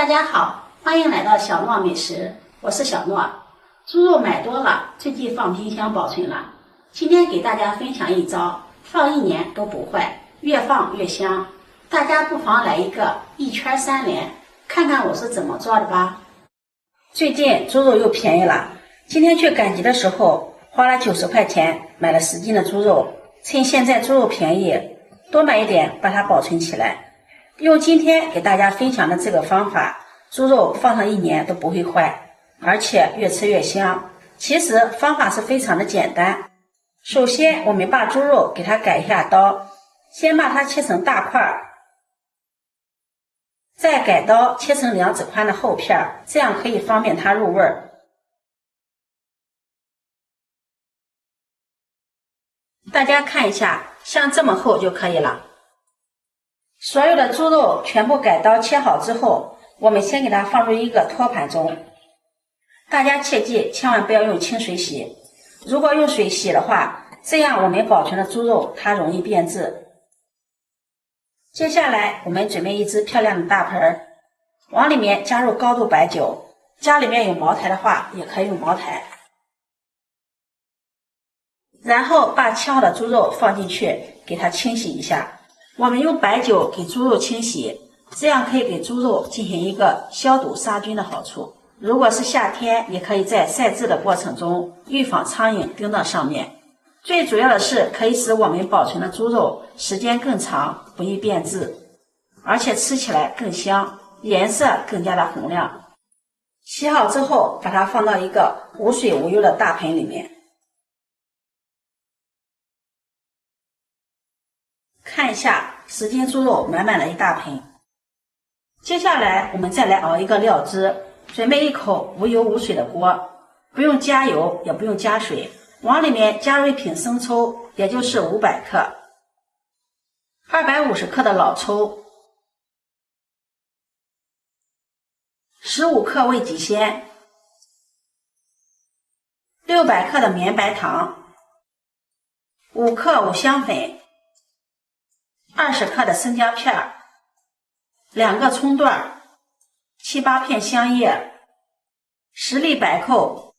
大家好，欢迎来到小诺美食，我是小诺。猪肉买多了，最近放冰箱保存了。今天给大家分享一招，放1年都不坏，越放越香。大家不妨来一个1圈3连，看看我是怎么做的吧。最近猪肉又便宜了，今天去赶集的时候花了90块钱买了10斤的猪肉，趁现在猪肉便宜，多买一点把它保存起来。用今天给大家分享的这个方法，猪肉放上1年都不会坏，而且越吃越香。其实方法是非常的简单。首先我们把猪肉给它改一下刀，先把它切成大块，再改刀切成2指宽的厚片，这样可以方便它入味儿。大家看一下，像这么厚就可以了。所有的猪肉全部改刀切好之后，我们先给它放入一个托盘中。大家切记千万不要用清水洗，如果用水洗的话，这样我们保存的猪肉它容易变质。接下来我们准备一只漂亮的大盆，往里面加入高度白酒，家里面有茅台的话也可以用茅台。然后把切好的猪肉放进去，给它清洗一下。我们用白酒给猪肉清洗，这样可以给猪肉进行一个消毒杀菌的好处。如果是夏天，也可以在晒制的过程中预防苍蝇叮到上面。最主要的是可以使我们保存的猪肉时间更长，不易变质，而且吃起来更香，颜色更加的红亮。洗好之后，把它放到一个无水无油的大盆里面。看一下10斤猪肉满满的一大盆。接下来我们再来熬一个料汁，准备一口无油无水的锅，不用加油也不用加水，往里面加入1瓶生抽，也就是500克，250克的老抽，15克味极鲜，600克的绵白糖，5克五香粉，20克的生姜片，2个葱段，7、8片香叶，10粒白蔻，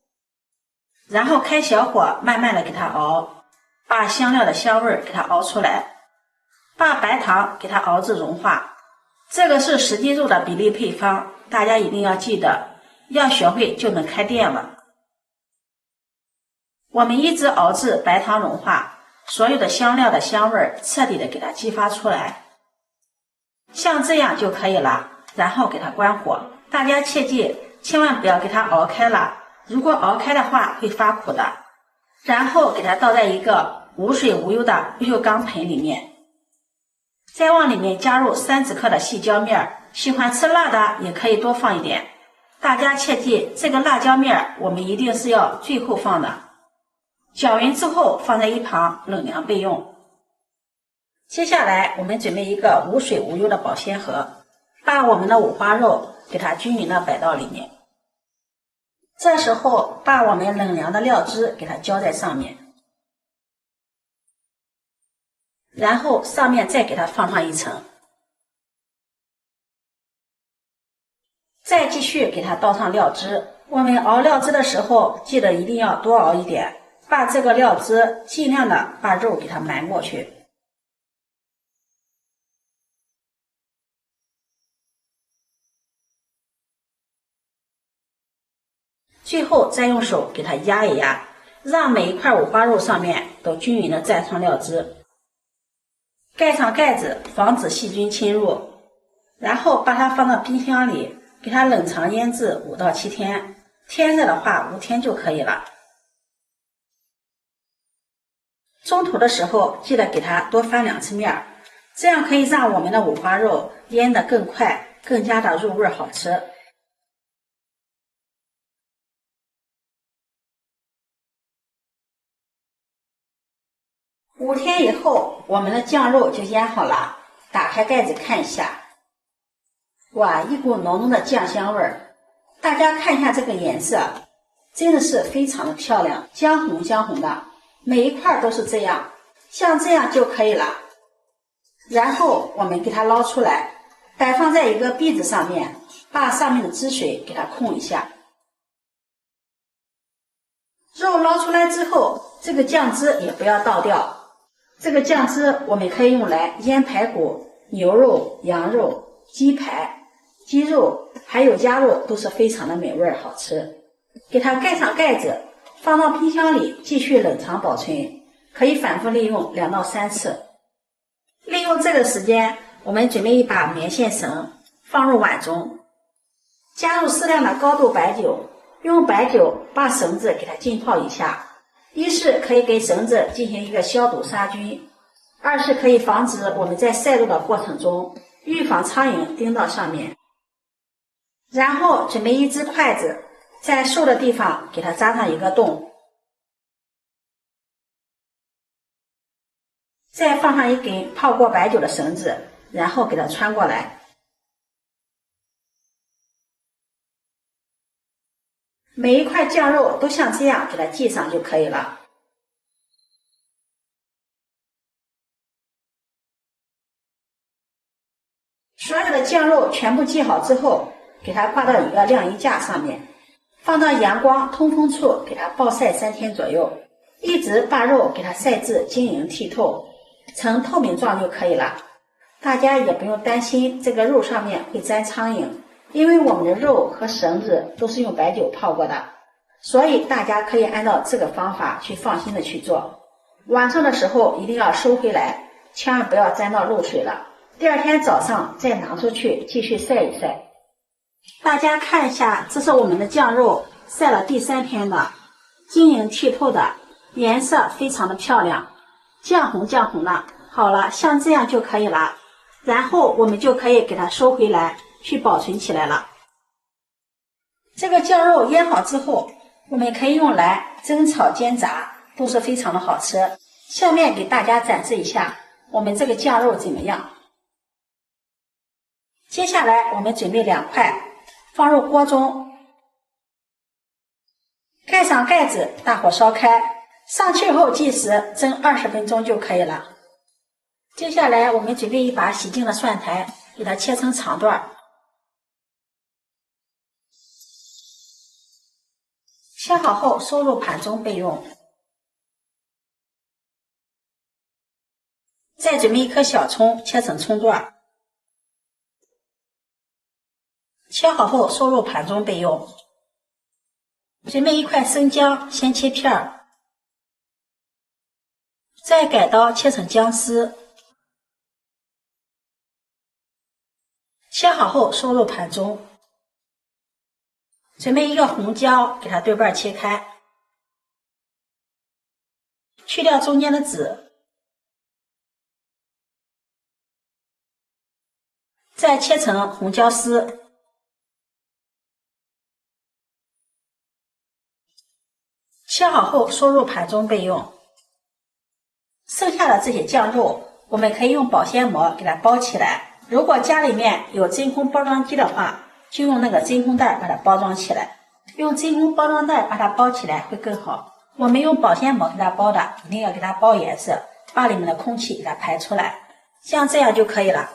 然后开小火慢慢的给它熬，把香料的香味给它熬出来，把白糖给它熬至融化。这个是10斤肉的比例配方，大家一定要记得，要学会就能开店了。我们一直熬至白糖融化，所有的香料的香味彻底的给它激发出来，像这样就可以了。然后给它关火，大家切记千万不要给它熬开了，如果熬开的话会发苦的。然后给它倒在一个无水无油的不锈钢盆里面，再往里面加入30克的细椒面，喜欢吃辣的也可以多放一点。大家切记这个辣椒面我们一定是要最后放的。搅匀之后放在一旁冷凉备用。接下来我们准备一个无水无油的保鲜盒，把我们的五花肉给它均匀的摆到里面。这时候把我们冷凉的料汁给它浇在上面，然后上面再给它放上一层，再继续给它倒上料汁。我们熬料汁的时候记得一定要多熬一点，把这个料汁尽量的把肉给它瞒过去。最后再用手给它压一压，让每一块五花肉上面都均匀的沾上料汁。盖上盖子，防止细菌侵入，然后把它放到冰箱里，给它冷藏腌制5到7天，天热的话5天就可以了。中途的时候记得给它多翻2次面，这样可以让我们的五花肉腌得更快，更加的入味好吃。5天以后，我们的酱肉就腌好了。打开盖子看一下，哇，一股浓浓的酱香味儿。大家看一下这个颜色，真的是非常的漂亮，姜红姜红的，每一块都是这样，像这样就可以了。然后我们给它捞出来，摆放在一个篦子上面，把上面的汁水给它控一下。肉捞出来之后，这个酱汁也不要倒掉。这个酱汁我们可以用来腌排骨、牛肉、羊肉、鸡排、鸡肉还有鸭肉，都是非常的美味好吃。给它盖上盖子，放到冰箱里继续冷藏保存，可以反复利用2到3次。利用这个时间，我们准备一把棉线绳，放入碗中，加入适量的高度白酒，用白酒把绳子给它浸泡一下。一是可以给绳子进行一个消毒杀菌，二是可以防止我们在晒肉的过程中预防苍蝇叮到上面。然后准备一只筷子，在瘦的地方给它扎上一个洞，再放上一根泡过白酒的绳子，然后给它穿过来。每一块酱肉都像这样给它系上就可以了。所有的酱肉全部系好之后，给它挂到一个晾衣架上面，放到阳光通风处给它暴晒3天左右，一直把肉给它晒至晶莹剔透，呈透明状就可以了。大家也不用担心这个肉上面会沾苍蝇，因为我们的肉和绳子都是用白酒泡过的，所以大家可以按照这个方法去放心的去做。晚上的时候一定要收回来，千万不要沾到肉水了。第二天早上再拿出去继续晒一晒。大家看一下，这是我们的酱肉晒了第3天的，晶莹剔透的，颜色非常的漂亮，酱红酱红的。好了，像这样就可以了。然后我们就可以给它收回来去保存起来了。这个酱肉腌好之后，我们可以用来蒸、炒、煎、炸，都是非常的好吃。下面给大家展示一下我们这个酱肉怎么样。接下来我们准备2块，放入锅中，盖上盖子，大火烧开，上气后计时蒸20分钟就可以了。接下来我们准备一把洗净的蒜苔，给它切成长段，切好后收入盘中备用。再准备一颗小葱，切成葱段，切好后收入盘中备用。准备一块生姜，先切片，再改刀切成姜丝，切好后收入盘中。准备一个红椒，给它对半切开，去掉中间的籽，再切成红椒丝。切好后收入盘中备用。剩下的这些酱肉，我们可以用保鲜膜给它包起来。如果家里面有真空包装机的话，就用那个真空袋把它包装起来。用真空包装袋把它包起来会更好。我们用保鲜膜给它包的，一定要给它包严实，把里面的空气给它排出来，像这样就可以了。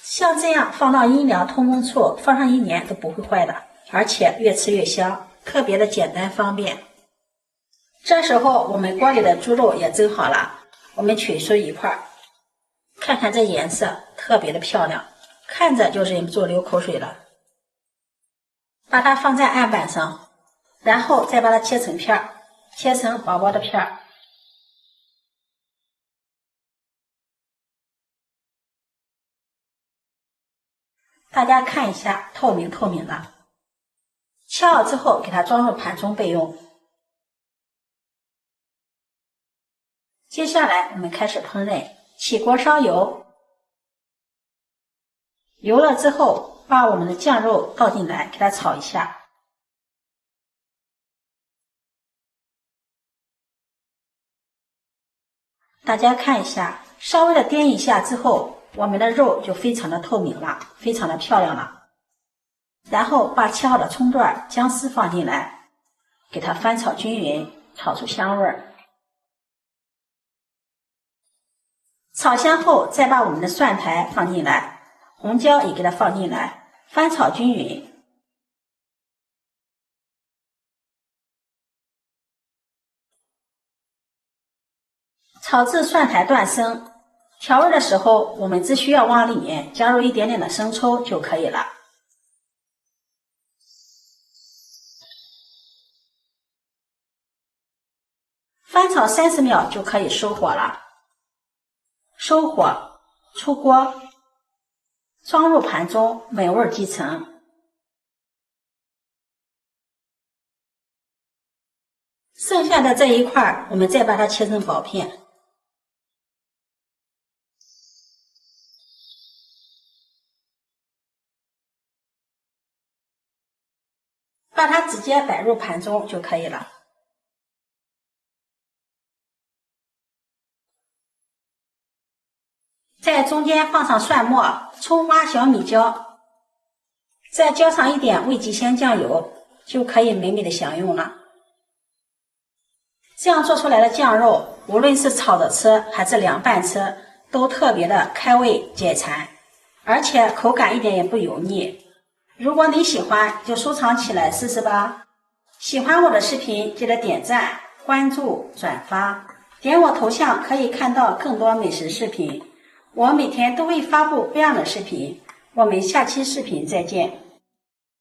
像这样放到阴凉通风处，放上1年都不会坏的，而且越吃越香，特别的简单方便。这时候我们锅里的猪肉也蒸好了，我们取出一块，看看这颜色特别的漂亮，看着就忍不住流口水了。把它放在案板上，然后再把它切成片，切成薄薄的片。大家看一下，透明透明的。切好之后给它装入盘中备用。接下来我们开始烹饪，起锅烧油，油了之后把我们的酱肉倒进来，给它炒一下。大家看一下，稍微的颠一下之后，我们的肉就非常的透明了，非常的漂亮了。然后把切好的葱段、姜丝放进来，给它翻炒均匀，炒出香味儿。炒香后，再把我们的蒜苔放进来，红椒也给它放进来，翻炒均匀。炒至蒜苔断生，调味的时候我们只需要往里面加入一点点的生抽就可以了。翻炒30秒就可以收火了。收火，出锅，装入盘中，美味继承。剩下的这一块，我们再把它切成薄片。把它直接摆入盘中就可以了。在中间放上蒜末、葱花、小米椒，再浇上一点味极鲜酱油，就可以美美的享用了。这样做出来的酱肉，无论是炒着吃还是凉拌吃，都特别的开胃解馋，而且口感一点也不油腻。如果你喜欢，就收藏起来试试吧。喜欢我的视频，记得点赞、关注、转发，点我头像可以看到更多美食视频。我每天都会发布这样的视频，我们下期视频再见。